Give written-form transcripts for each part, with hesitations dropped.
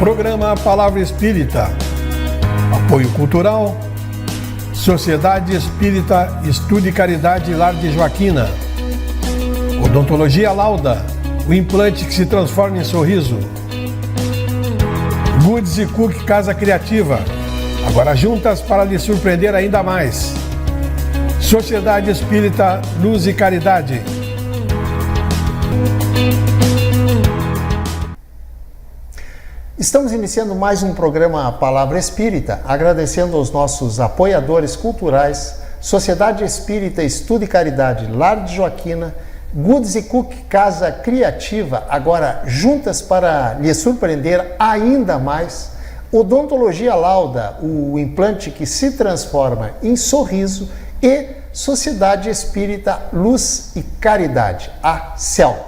Programa Palavra Espírita. Apoio Cultural. Sociedade Espírita Estudo e Caridade Lar de Joaquina. Odontologia Lauda. O implante que se transforma em sorriso. Goods e Cook Casa Criativa. Agora juntas para lhe surpreender ainda mais. Sociedade Espírita Luz e Caridade. Estamos iniciando mais um programa Palavra Espírita, agradecendo aos nossos apoiadores culturais, Sociedade Espírita Estudo e Caridade Lar de Joaquina, Goods e Cook Casa Criativa, agora juntas para lhe surpreender ainda mais, Odontologia Lauda, o implante que se transforma em sorriso, e Sociedade Espírita Luz e Caridade, a CELC.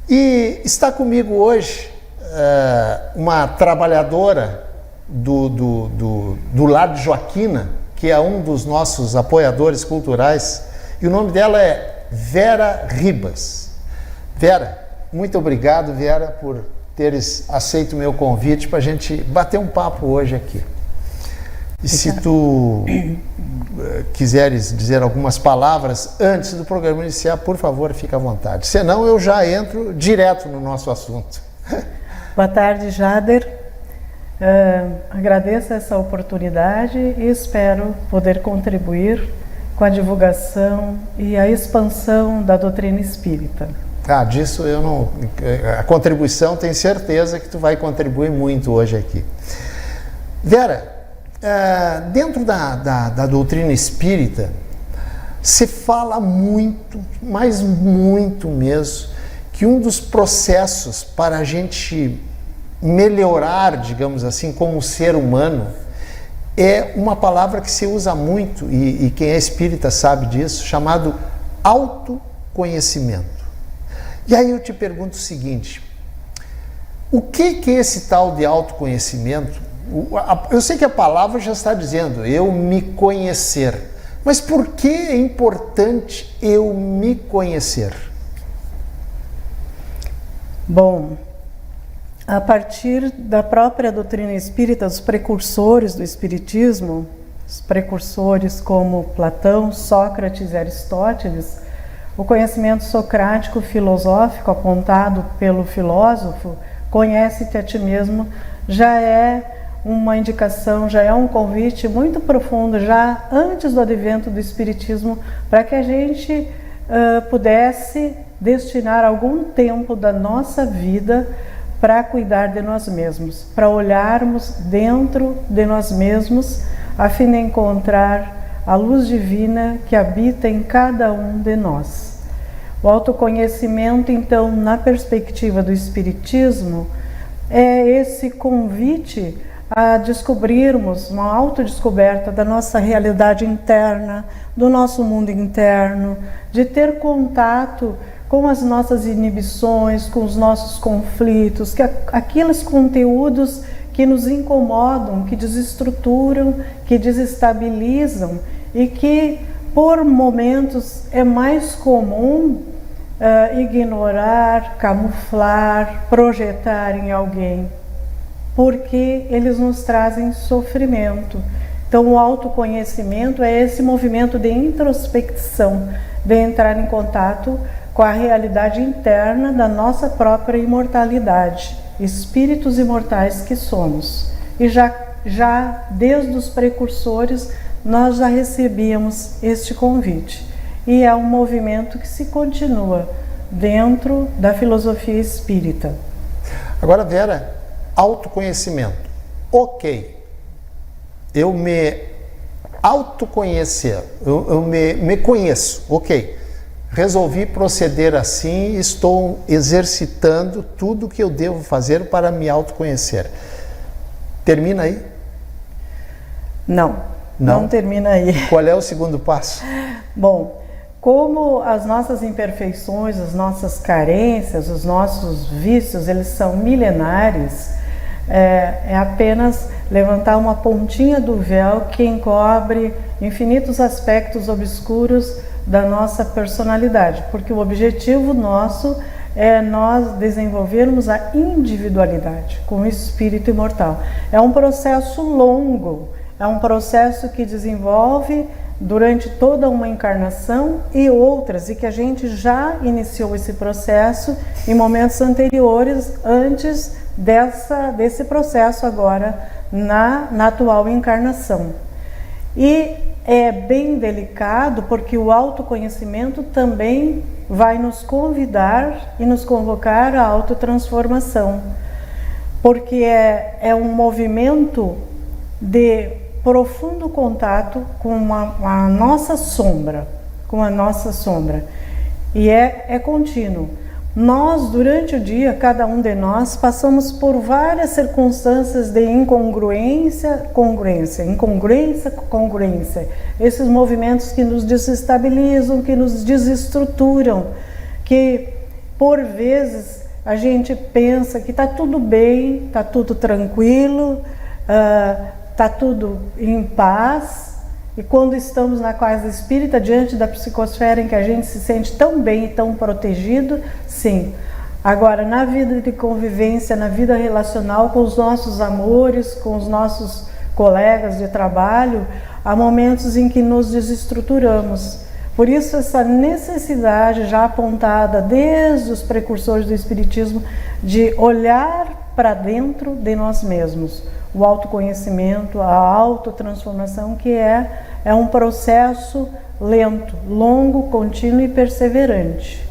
E está comigo hoje uma trabalhadora do Lar de Joaquina, que é um dos nossos apoiadores culturais, e o nome dela é Vera Ribas. Vera, muito obrigado, Vera, por teres aceito o meu convite para a gente bater um papo hoje aqui. E se tu quiseres dizer algumas palavras antes do programa iniciar, por favor, fica à vontade. Senão eu já entro direto no nosso assunto. Boa tarde, Jader. Agradeço essa oportunidade e espero poder contribuir com a divulgação e a expansão da doutrina espírita. Disso eu não... A contribuição, tenho certeza que tu vai contribuir muito hoje aqui. Vera, dentro da doutrina espírita, se fala muito, mas muito mesmo, que um dos processos para a gente melhorar, digamos assim, como ser humano, é uma palavra que se usa muito, e quem é espírita sabe disso, chamado autoconhecimento. E aí eu te pergunto o seguinte, o que é esse tal de autoconhecimento? Eu sei que a palavra já está dizendo, eu me conhecer, mas por que é importante eu me conhecer? Bom, a partir da própria doutrina espírita, os precursores do espiritismo, os precursores como Platão, Sócrates e Aristóteles, o conhecimento socrático filosófico apontado pelo filósofo, conhece-te a ti mesmo, já é uma indicação, já é um convite muito profundo, já antes do advento do espiritismo, para que a gente pudesse destinar algum tempo da nossa vida para cuidar de nós mesmos, para olharmos dentro de nós mesmos, a fim de encontrar a luz divina que habita em cada um de nós. O autoconhecimento, então, na perspectiva do Espiritismo, é esse convite a descobrirmos uma autodescoberta da nossa realidade interna, do nosso mundo interno, de ter contato com as nossas inibições, com os nossos conflitos, aqueles conteúdos que nos incomodam, que desestruturam, que desestabilizam e que, por momentos, é mais comum ignorar, camuflar, projetar em alguém, porque eles nos trazem sofrimento. Então, o autoconhecimento é esse movimento de introspecção, de entrar em contato com a realidade interna da nossa própria imortalidade, espíritos imortais que somos. E já desde os precursores, nós já recebíamos este convite. E é um movimento que se continua dentro da filosofia espírita. Agora, Vera, autoconhecimento. Ok, eu me autoconhecer, eu me conheço, ok. Resolvi proceder assim, estou exercitando tudo o que eu devo fazer para me autoconhecer. Termina aí? Não termina aí. Qual é o segundo passo? Bom, como as nossas imperfeições, as nossas carências, os nossos vícios, eles são milenares, é apenas levantar uma pontinha do véu que encobre infinitos aspectos obscuros da nossa personalidade, porque o objetivo nosso é nós desenvolvermos a individualidade com o espírito imortal. É um processo longo, é um processo que desenvolve durante toda uma encarnação e outras, e que a gente já iniciou esse processo em momentos anteriores, antes desse processo agora na atual encarnação. E é bem delicado porque o autoconhecimento também vai nos convidar e nos convocar à autotransformação, porque é um movimento de profundo contato com a nossa sombra, e é contínuo. Nós, durante o dia, cada um de nós, passamos por várias circunstâncias de incongruência, congruência. Esses movimentos que nos desestabilizam, que nos desestruturam, que por vezes a gente pensa que está tudo bem, está tudo tranquilo, está tudo em paz. E quando estamos na casa espírita, diante da psicosfera em que a gente se sente tão bem e tão protegido, sim. Agora, na vida de convivência, na vida relacional com os nossos amores, com os nossos colegas de trabalho, há momentos em que nos desestruturamos. Por isso, essa necessidade já apontada desde os precursores do Espiritismo de olhar para dentro de nós mesmos. O autoconhecimento, a autotransformação, que é um processo lento, longo, contínuo e perseverante.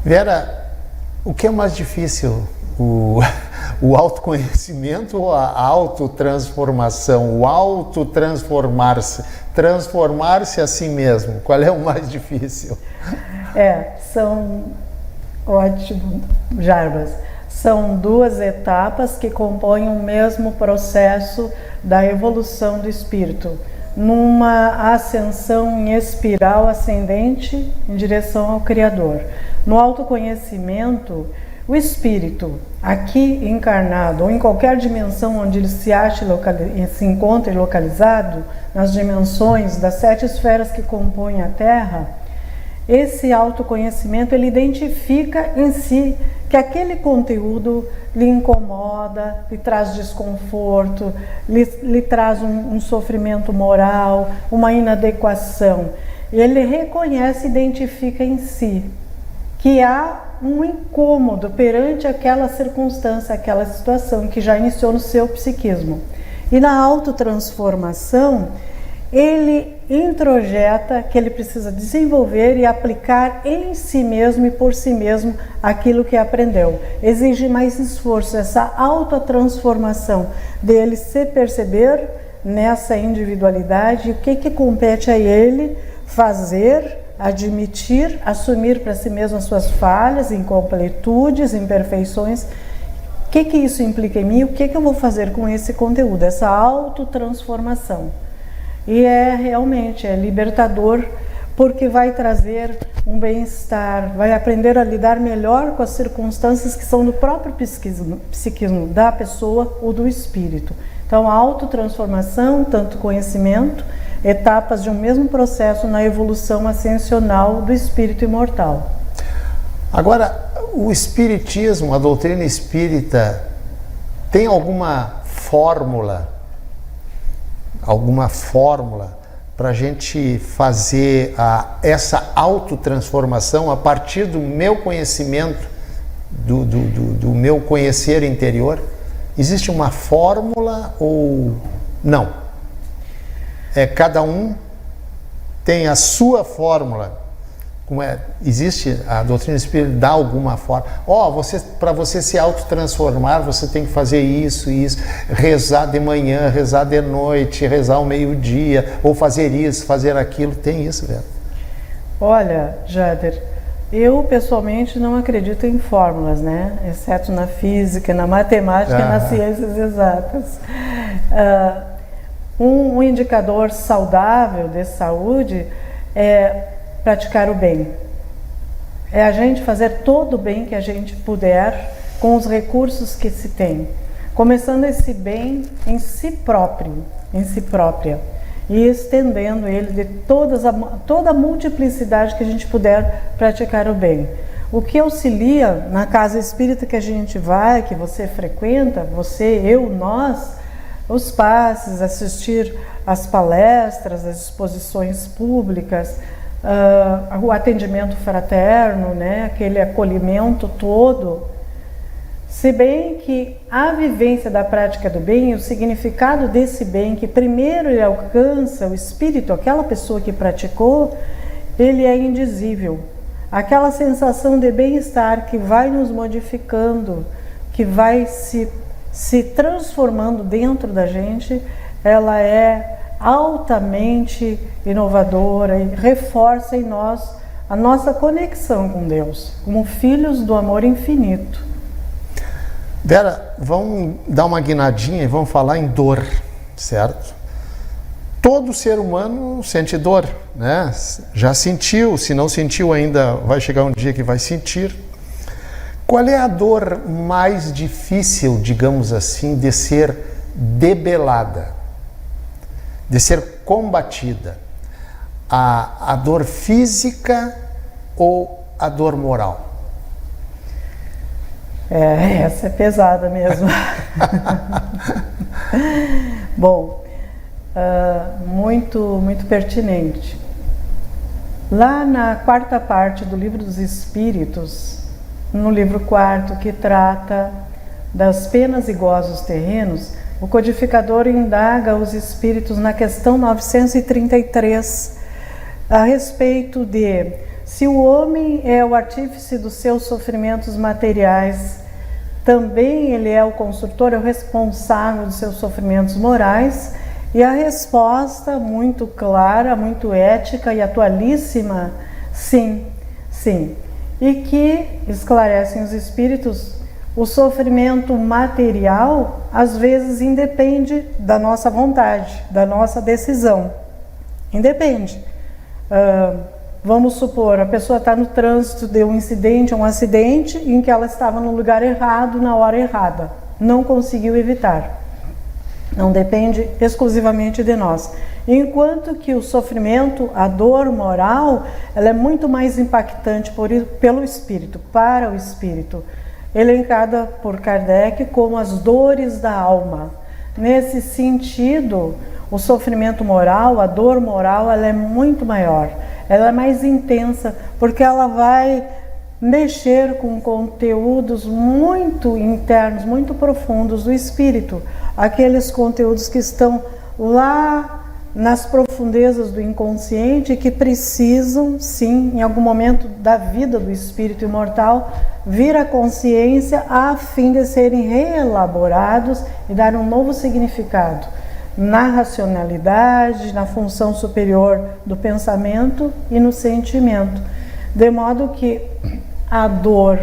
Vera, o que é mais difícil? O autoconhecimento ou a autotransformação? O autotransformar-se, transformar-se a si mesmo. Qual é o mais difícil? São... Ótimo, Jarbas. São duas etapas que compõem o mesmo processo da evolução do espírito, numa ascensão em espiral ascendente em direção ao Criador. No autoconhecimento, o espírito, aqui encarnado ou em qualquer dimensão onde ele se encontre localizado, nas dimensões das 7 esferas que compõem a Terra, esse autoconhecimento ele identifica em si que aquele conteúdo lhe incomoda, lhe traz desconforto, lhe traz um sofrimento moral, uma inadequação. Ele reconhece, identifica em si que há um incômodo perante aquela circunstância, aquela situação que já iniciou no seu psiquismo. E na autotransformação, ele introjeta que ele precisa desenvolver e aplicar em si mesmo e por si mesmo aquilo que aprendeu. Exige mais esforço, essa autotransformação dele se perceber nessa individualidade, o que compete a ele fazer, admitir, assumir para si mesmo as suas falhas, incompletudes, imperfeições. O que isso implica em mim? O que eu vou fazer com esse conteúdo? Essa autotransformação. E realmente libertador, porque vai trazer um bem-estar, vai aprender a lidar melhor com as circunstâncias que são do próprio psiquismo da pessoa ou do espírito. Então, a autotransformação, tanto conhecimento, etapas de um mesmo processo na evolução ascensional do espírito imortal. Agora, o espiritismo, a doutrina espírita, tem alguma fórmula para a gente fazer essa autotransformação a partir do meu conhecimento, do meu conhecer interior? Existe uma fórmula ou não? Cada um tem a sua fórmula. Existe a doutrina espírita, dá alguma forma. Para você se autotransformar, você tem que fazer isso, rezar de manhã, rezar de noite, rezar ao meio-dia, ou fazer isso, fazer aquilo. Tem isso, Vera? Olha, Jader, eu pessoalmente não acredito em fórmulas, né? Exceto na física, na matemática e nas ciências exatas. Um indicador saudável de saúde é praticar o bem. É a gente fazer todo o bem que a gente puder com os recursos que se tem. Começando esse bem em si próprio, em si própria. E estendendo ele de toda a multiplicidade que a gente puder praticar o bem. O que auxilia na casa espírita que a gente vai, que você frequenta, você, eu, nós, os passes, assistir às palestras, às exposições públicas, o atendimento fraterno, né, aquele acolhimento todo. Se bem que a vivência da prática do bem, o significado desse bem, que primeiro ele alcança o espírito, aquela pessoa que praticou, ele é indizível. Aquela sensação de bem-estar que vai nos modificando, que vai se transformando dentro da gente, ela é altamente inovadora e reforça em nós a nossa conexão com Deus, como filhos do amor infinito. Vera, vamos dar uma guinadinha e vamos falar em dor, certo? Todo ser humano sente dor, né? Já sentiu, se não sentiu ainda, vai chegar um dia que vai sentir. Qual é a dor mais difícil, digamos assim, de ser debelada, de ser combatida? A dor física ou a dor moral? Essa é pesada mesmo. Bom, muito pertinente. Lá na quarta parte do Livro dos Espíritos, no livro 4, que trata das penas e gozos terrenos, o codificador indaga os espíritos na questão 933 a respeito de se o homem é o artífice dos seus sofrimentos materiais, também ele é o construtor, é o responsável dos seus sofrimentos morais. E a resposta muito clara, muito ética e atualíssima, sim, sim. E que esclarecem os espíritos, o sofrimento material às vezes independe da nossa vontade, da nossa decisão. Independe. Vamos supor, a pessoa está no trânsito, deu um incidente, um acidente em que ela estava no lugar errado, na hora errada. Não conseguiu evitar. Não depende exclusivamente de nós. Enquanto que o sofrimento, a dor moral, ela é muito mais impactante pelo espírito, para o espírito. Elencada por Kardec como as dores da alma. Nesse sentido, o sofrimento moral, a dor moral, ela é muito maior. Ela é mais intensa, porque ela vai mexer com conteúdos muito internos, muito profundos do espírito. Aqueles conteúdos que estão lá nas profundezas do inconsciente e que precisam, sim, em algum momento da vida do espírito imortal, vir à consciência a fim de serem reelaborados e dar um novo significado na racionalidade, na função superior do pensamento e no sentimento. De modo que a dor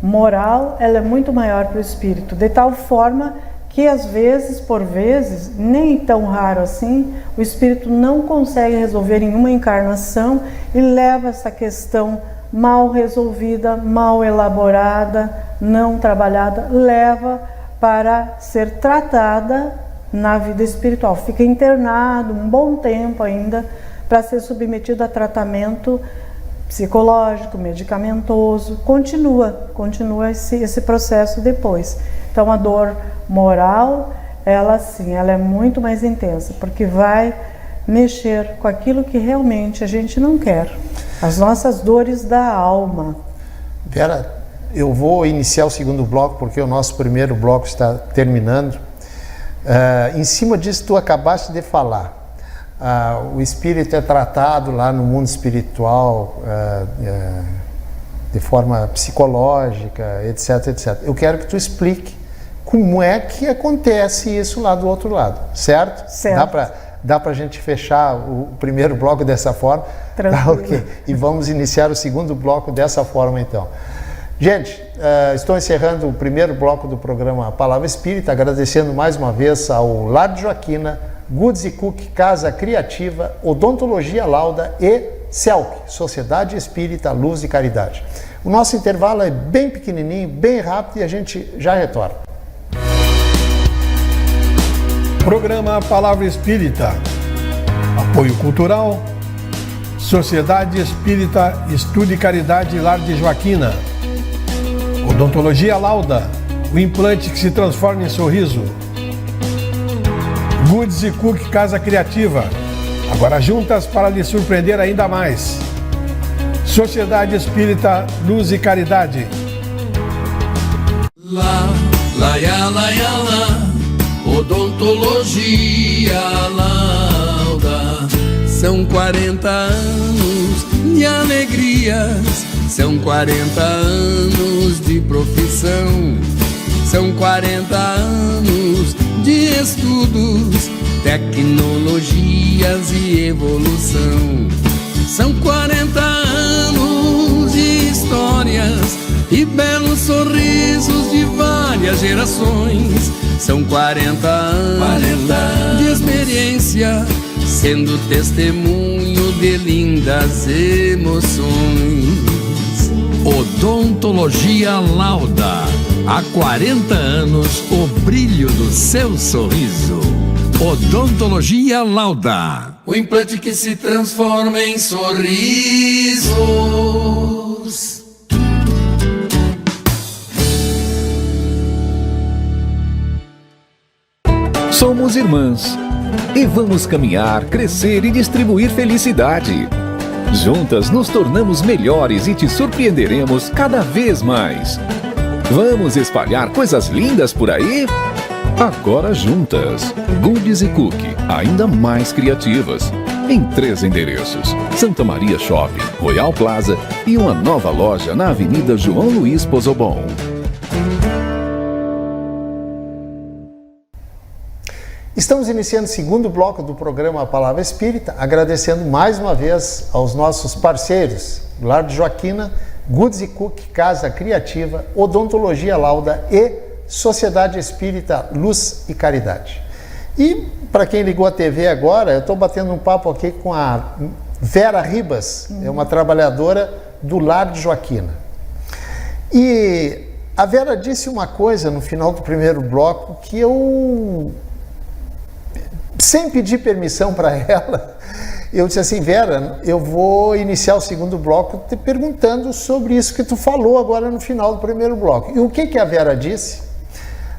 moral, ela é muito maior para o espírito, de tal forma que às vezes, por vezes, nem tão raro assim, o espírito não consegue resolver em uma encarnação e leva essa questão mal resolvida, mal elaborada, não trabalhada, leva para ser tratada na vida espiritual. Fica internado um bom tempo ainda para ser submetido a tratamento psicológico, medicamentoso, continua esse processo depois. Então a dor moral, ela sim, ela é muito mais intensa, porque vai mexer com aquilo que realmente a gente não quer, as nossas dores da alma. Vera, eu vou iniciar o segundo bloco, porque o nosso primeiro bloco está terminando. Em cima disso tu acabaste de falar. O espírito é tratado lá no mundo espiritual de forma psicológica, etc, etc. Eu quero que tu explique como é que acontece isso lá do outro lado, certo? Certo. Dá para a gente fechar o primeiro bloco dessa forma? Tranquilo. Tá, ok. E vamos iniciar o segundo bloco dessa forma então. Gente, estou encerrando o primeiro bloco do programa Palavra Espírita, agradecendo mais uma vez ao Lar de Joaquina, Goods & Cook, Casa Criativa, Odontologia Lauda e CELC, Sociedade Espírita Luz e Caridade. O nosso intervalo é bem pequenininho, bem rápido e a gente já retorna. Programa Palavra Espírita. Apoio Cultural Sociedade Espírita Estudo e Caridade Lar de Joaquina. Odontologia Lauda, o implante que se transforma em sorriso. Goods e Cook Casa Criativa, agora juntas para lhe surpreender ainda mais. Sociedade Espírita Luz e Caridade. Odontologia Lauda. São 40 anos de alegrias, são 40 anos de profissão, são 40 anos de estudos, tecnologias e evolução. São 40 anos de histórias e belos sorrisos de várias gerações. São 40 anos de experiência, sendo testemunho de lindas emoções. Odontologia Lauda. Há 40 anos, o brilho do seu sorriso. Odontologia Lauda. O implante que se transforma em sorrisos. Somos irmãs e vamos caminhar, crescer e distribuir felicidade. Juntas nos tornamos melhores e te surpreenderemos cada vez mais. Vamos espalhar coisas lindas por aí? Agora juntas. Goods e Cook, ainda mais criativas. Em 3 endereços: Santa Maria Shopping, Royal Plaza e uma nova loja na Avenida João Luiz Pozobon. Estamos iniciando o segundo bloco do programa A Palavra Espírita, agradecendo mais uma vez aos nossos parceiros, Lar de Joaquina, Goods e Cook Casa Criativa, Odontologia Lauda e Sociedade Espírita Luz e Caridade. E para quem ligou a TV agora, eu estou batendo um papo aqui com a Vera Ribas, é uma trabalhadora do Lar de Joaquina. E a Vera disse uma coisa no final do primeiro bloco que eu, sem pedir permissão para ela, eu disse assim: Vera, eu vou iniciar o segundo bloco te perguntando sobre isso que tu falou agora no final do primeiro bloco. E o que a Vera disse?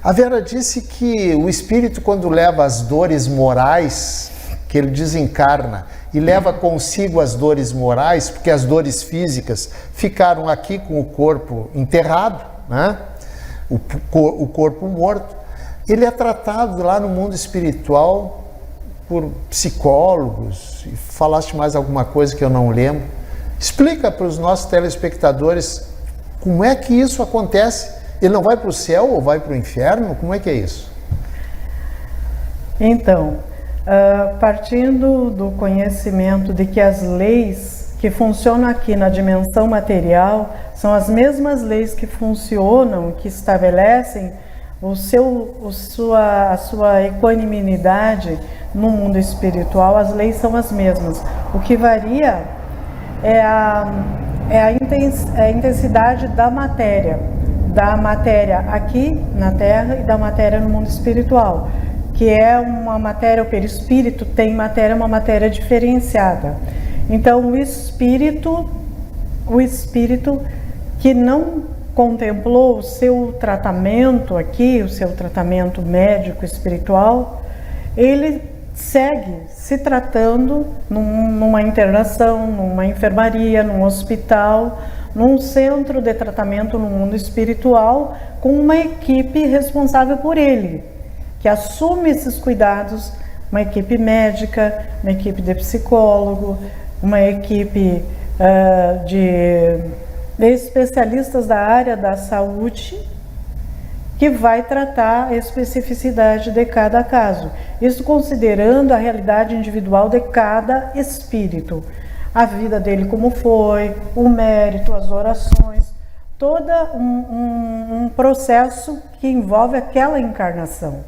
A Vera disse que o espírito, quando leva as dores morais, que ele desencarna e leva consigo as dores morais, porque as dores físicas ficaram aqui com o corpo enterrado, né? O corpo morto, ele é tratado lá no mundo espiritual por psicólogos. E falaste mais alguma coisa que eu não lembro. Explica para os nossos telespectadores como é que isso acontece. Ele não vai para o céu ou vai para o inferno? Como é que é isso? Então, partindo do conhecimento de que as leis que funcionam aqui na dimensão material são as mesmas leis que funcionam, que estabelecem a sua equanimidade no mundo espiritual, as leis são as mesmas. O que varia é a intensidade da matéria aqui na Terra e da matéria no mundo espiritual, que é uma matéria, o perispírito tem matéria, uma matéria diferenciada. Então o espírito que não contemplou o seu tratamento aqui, o seu tratamento médico espiritual, ele segue se tratando numa internação, numa enfermaria, num hospital, num centro de tratamento no mundo espiritual, com uma equipe responsável por ele, que assume esses cuidados, uma equipe médica, uma equipe de psicólogo, uma equipe de especialistas da área da saúde, que vai tratar a especificidade de cada caso. Isso considerando a realidade individual de cada espírito, a vida dele como foi, o mérito, as orações, todo um processo que envolve aquela encarnação.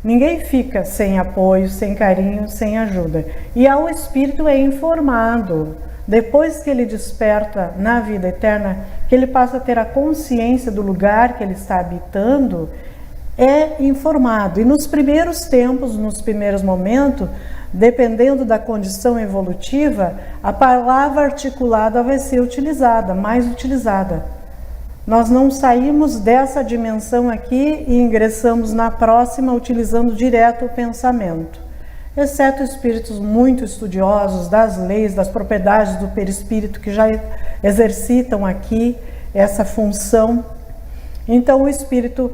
Ninguém fica sem apoio, sem carinho, sem ajuda. E ao espírito é informado, depois que ele desperta na vida eterna, que ele passa a ter a consciência do lugar que ele está habitando, é informado. E nos primeiros tempos, nos primeiros momentos, dependendo da condição evolutiva, a palavra articulada vai ser utilizada, mais utilizada. Nós não saímos dessa dimensão aqui e ingressamos na próxima utilizando direto o pensamento. Exceto espíritos muito estudiosos das leis, das propriedades do perispírito, que já exercitam aqui essa função. Então o espírito,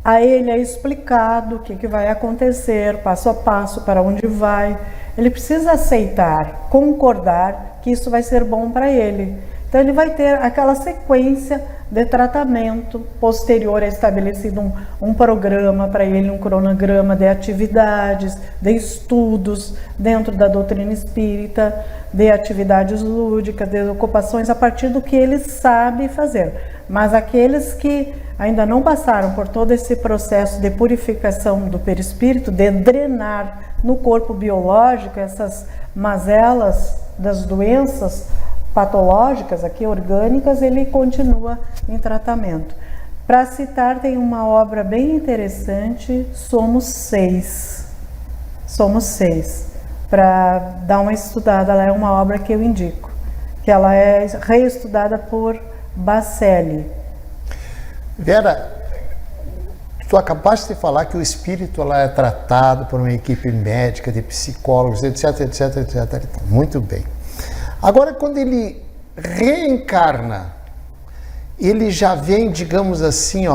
a ele é explicado o que vai acontecer, passo a passo, para onde vai. Ele precisa aceitar, concordar que isso vai ser bom para ele. Então ele vai ter aquela sequência de tratamento posterior, é estabelecido um programa para ele, um cronograma de atividades, de estudos dentro da doutrina espírita, de atividades lúdicas, de ocupações a partir do que ele sabe fazer. Mas aqueles que ainda não passaram por todo esse processo de purificação do perispírito, de drenar no corpo biológico essas mazelas das doenças patológicas, aqui orgânicas, ele continua em tratamento. Para citar, tem uma obra bem interessante, Somos Seis. Somos Seis. Para dar uma estudada, ela é uma obra que eu indico, que ela é reestudada por Bacelli. Vera, tu acabaste de falar que o espírito ela é tratado por uma equipe médica, de psicólogos, etc, etc, etc. Muito bem. Agora, quando ele reencarna, ele já vem, digamos assim,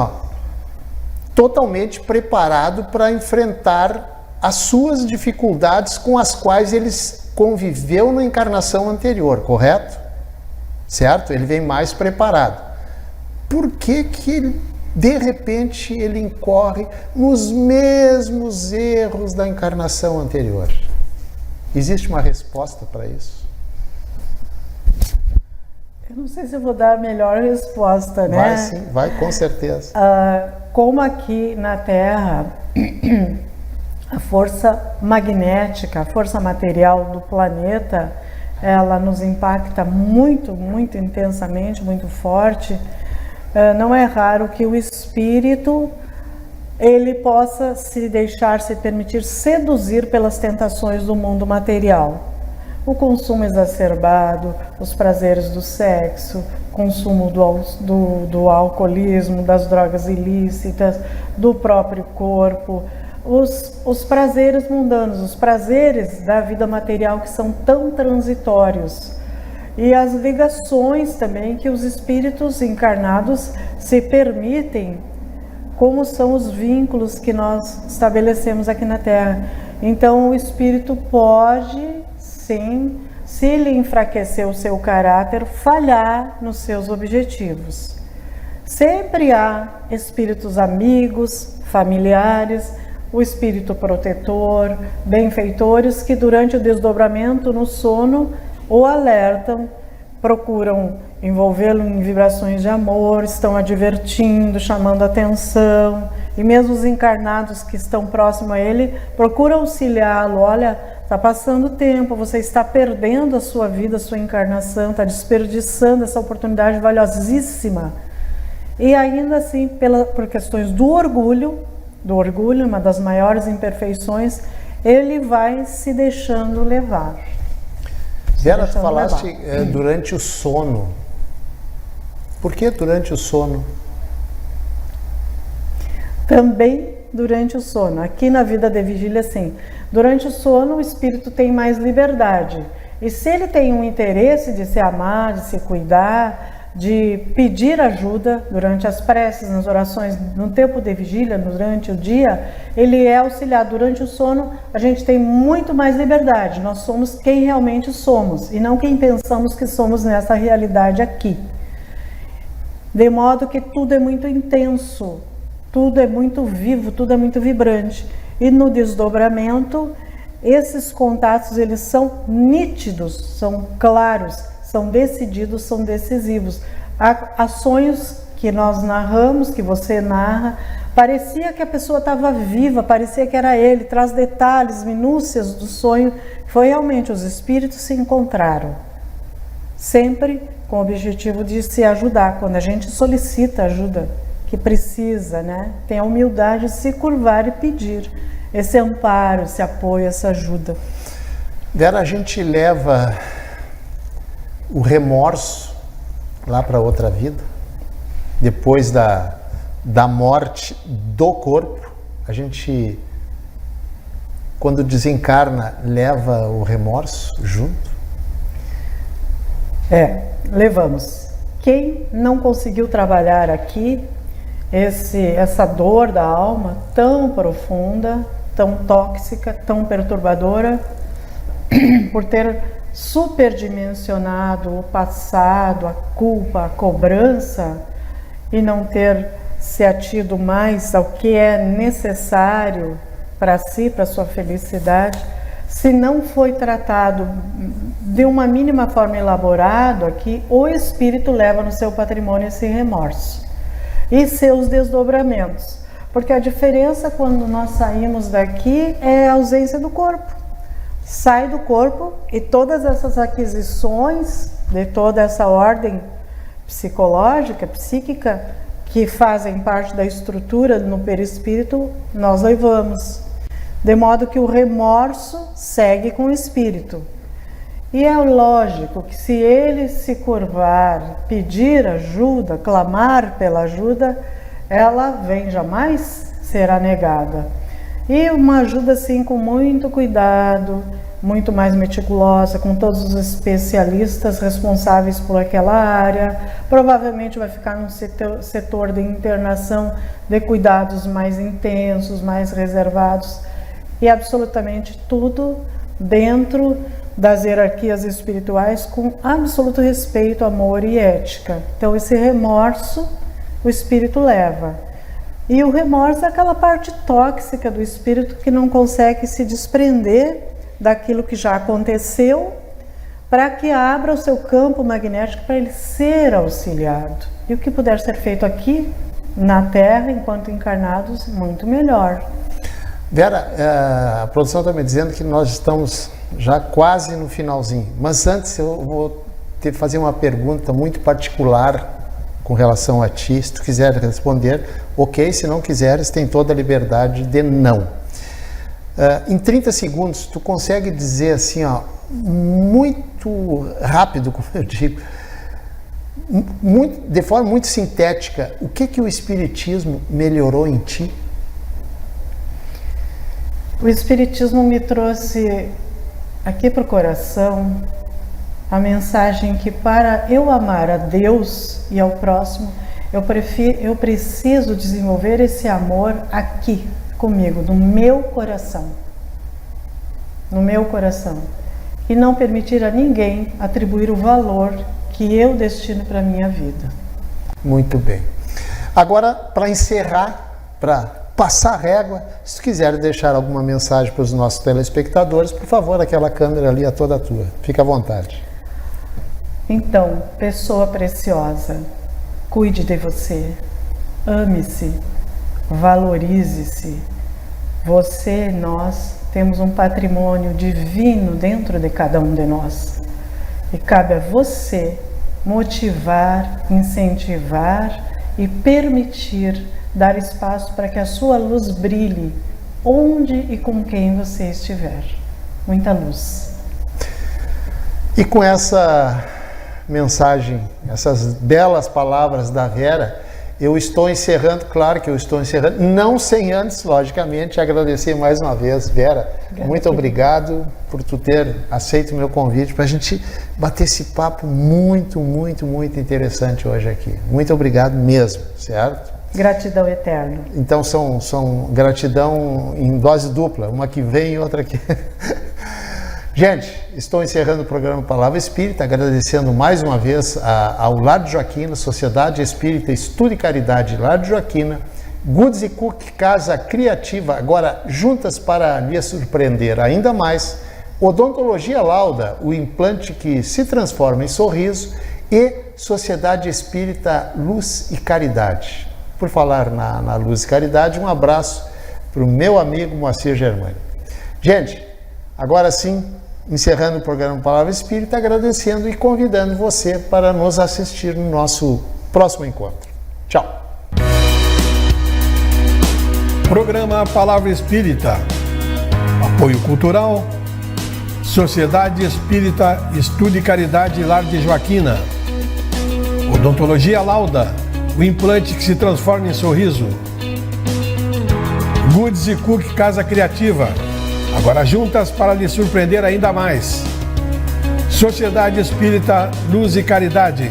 totalmente preparado para enfrentar as suas dificuldades com as quais ele conviveu na encarnação anterior, correto? Certo? Ele vem mais preparado. Por que que de repente ele incorre nos mesmos erros da encarnação anterior? Existe uma resposta para isso? Eu não sei se eu vou dar a melhor resposta, né? Vai sim, vai com certeza. Como aqui na Terra, a força magnética, a força material do planeta, ela nos impacta muito, muito intensamente, muito forte. Não é raro que o espírito ele possa se permitir seduzir pelas tentações do mundo material. O consumo exacerbado, os prazeres do sexo, consumo do alcoolismo, das drogas ilícitas, do próprio corpo, os prazeres mundanos, os prazeres da vida material que são tão transitórios. E as ligações também que os espíritos encarnados se permitem, como são os vínculos que nós estabelecemos aqui na Terra. Então o espírito pode, sim, se lhe enfraquecer o seu caráter, falhar nos seus objetivos. Sempre há espíritos amigos, familiares, o espírito protetor, benfeitores que durante o desdobramento no sono o alertam, procuram envolvê-lo em vibrações de amor, estão advertindo, chamando atenção, e mesmo os encarnados que estão próximos a ele procuram auxiliá-lo. Olha, está passando tempo, você está perdendo a sua vida, a sua encarnação, está desperdiçando essa oportunidade valiosíssima. E ainda assim, por questões do orgulho, uma das maiores imperfeições, ele vai se deixando levar. Vera, tu falaste durante o sono. Por que durante o sono? Também durante o sono. Aqui na vida de vigília, sim. Durante o sono, o espírito tem mais liberdade. E se ele tem um interesse de se amar, de se cuidar, de pedir ajuda durante as preces, nas orações, no tempo de vigília, durante o dia, ele é auxiliado. Durante o sono, a gente tem muito mais liberdade. Nós somos quem realmente somos e não quem pensamos que somos nessa realidade aqui. De modo que tudo é muito intenso, tudo é muito vivo, tudo é muito vibrante. E no desdobramento, esses contatos, eles são nítidos, são claros, são decididos, são decisivos. Há sonhos que nós narramos, que você narra, parecia que a pessoa estava viva, parecia que era ele, traz detalhes, minúcias do sonho. Foi realmente, os espíritos se encontraram, sempre com o objetivo de se ajudar, quando a gente solicita ajuda, que precisa, né? Tem a humildade de se curvar e pedir esse amparo, esse apoio, essa ajuda. Vera, a gente leva o remorso lá para outra vida, depois da morte do corpo. A gente, quando desencarna, leva o remorso junto? Levamos. Quem não conseguiu trabalhar aqui essa dor da alma tão profunda, tão tóxica, tão perturbadora, por ter superdimensionado o passado, a culpa, a cobrança, e não ter se atido mais ao que é necessário para si, para sua felicidade, se não foi tratado de uma mínima forma elaborado aqui, o espírito leva no seu patrimônio esse remorso e seus desdobramentos, porque a diferença quando nós saímos daqui é a ausência do corpo. Sai do corpo e todas essas aquisições de toda essa ordem psicológica, psíquica, que fazem parte da estrutura no perispírito, nós levamos. De modo que o remorso segue com o espírito. E é lógico que se ele se curvar, pedir ajuda, clamar pela ajuda, ela vem, jamais será negada. E uma ajuda assim com muito cuidado, muito mais meticulosa, com todos os especialistas responsáveis por aquela área. Provavelmente vai ficar num setor de internação de cuidados mais intensos, mais reservados, e absolutamente tudo dentro das hierarquias espirituais com absoluto respeito, amor e ética. Então esse remorso o espírito leva. E o remorso é aquela parte tóxica do espírito que não consegue se desprender daquilo que já aconteceu, para que abra o seu campo magnético para ele ser auxiliado. E o que puder ser feito aqui, na Terra, enquanto encarnados, muito melhor. Vera, a produção está me dizendo que nós estamos já quase no finalzinho, mas antes eu vou fazer uma pergunta muito particular com relação a ti. Se tu quiser responder, ok. Se não quiseres, tem toda a liberdade de não. Em 30 segundos, tu consegue dizer assim, ó, muito rápido, como eu digo, de forma muito sintética, o que o Espiritismo melhorou em ti? O Espiritismo me trouxe aqui para o coração a mensagem que, para eu amar a Deus e ao próximo, eu preciso desenvolver esse amor aqui comigo, no meu coração, e não permitir a ninguém atribuir o valor que eu destino para a minha vida. Muito bem. Agora, para encerrar, para passar a régua, se tu quiser deixar alguma mensagem para os nossos telespectadores, por favor, aquela câmera ali é toda tua. Fica à vontade. Então, pessoa preciosa, cuide de você, ame-se, valorize-se. Você e nós temos um patrimônio divino dentro de cada um de nós. E cabe a você motivar, incentivar e permitir dar espaço para que a sua luz brilhe onde e com quem você estiver. Muita luz. E com essa mensagem, essas belas palavras da Vera, eu estou encerrando, claro que eu estou encerrando, não sem antes, logicamente, agradecer mais uma vez, Vera. Muito obrigado por tu ter aceito o meu convite para a gente bater esse papo muito, muito, muito interessante hoje aqui. Muito obrigado mesmo, certo? Gratidão eterna. Então são gratidão em dose dupla, uma que vem e outra que... Gente, estou encerrando o programa Palavra Espírita, agradecendo mais uma vez ao Lar de Joaquina, Sociedade Espírita Estudo e Caridade Lar de Joaquina, Goods e Cook Casa Criativa, agora juntas para lhe surpreender ainda mais, Odontologia Lauda, o implante que se transforma em sorriso, e Sociedade Espírita Luz e Caridade. Por falar na Luz e Caridade, um abraço para o meu amigo Moacir Germani. Gente, agora sim, encerrando o programa Palavra Espírita, agradecendo e convidando você para nos assistir no nosso próximo encontro. Tchau! Programa Palavra Espírita. Apoio Cultural. Sociedade Espírita Estudo e Caridade Lar de Joaquina. Odontologia Lauda, o implante que se transforma em sorriso. Goods e Cook Casa Criativa, agora juntas para lhe surpreender ainda mais. Sociedade Espírita Luz e Caridade.